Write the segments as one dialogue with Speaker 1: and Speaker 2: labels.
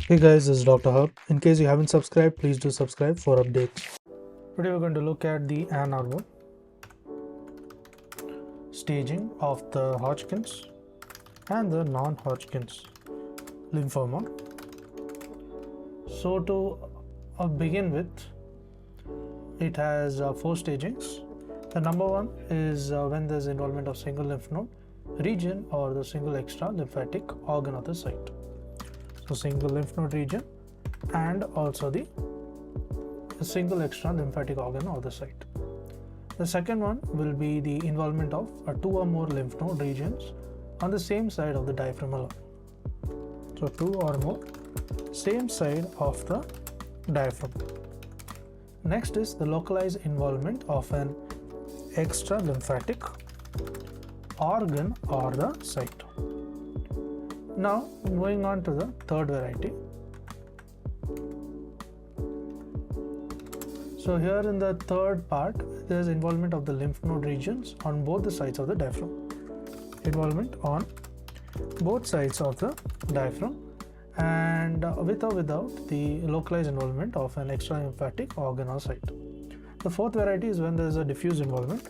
Speaker 1: Hey guys, this is Dr. Herb. In case you haven't subscribed, please do subscribe for updates. Today we're going to look at the abnormal staging of the Hodgkins and the non-Hodgkins lymphoma. So to begin with, it has 4 stagings. The number one is when there's involvement of single lymph node region or the single extra lymphatic organ of the site. So single lymph node region and also the single extra lymphatic organ of the site. The second one will be the involvement of 2 or more lymph node regions on the same side of the diaphragm alone. So 2 or more same side of the diaphragm. Next is the localized involvement of an extra lymphatic organ or the site. Now moving on to the third variety. So here in the third part, there is involvement of the lymph node regions on both the sides of the diaphragm. Involvement on both sides of the diaphragm and with or without the localized involvement of an extra lymphatic organ or site. The fourth variety is when there is a diffuse involvement.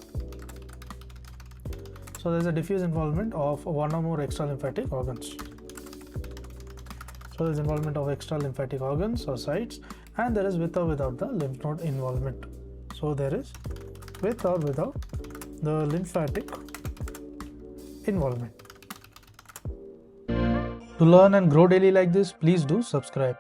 Speaker 1: So there is a diffuse involvement of 1 or more extra lymphatic organs. So there is involvement of extra lymphatic organs or sites, and there is with or without the lymph node involvement. So there is with or without the lymphatic involvement. To learn and grow daily like this, please do subscribe.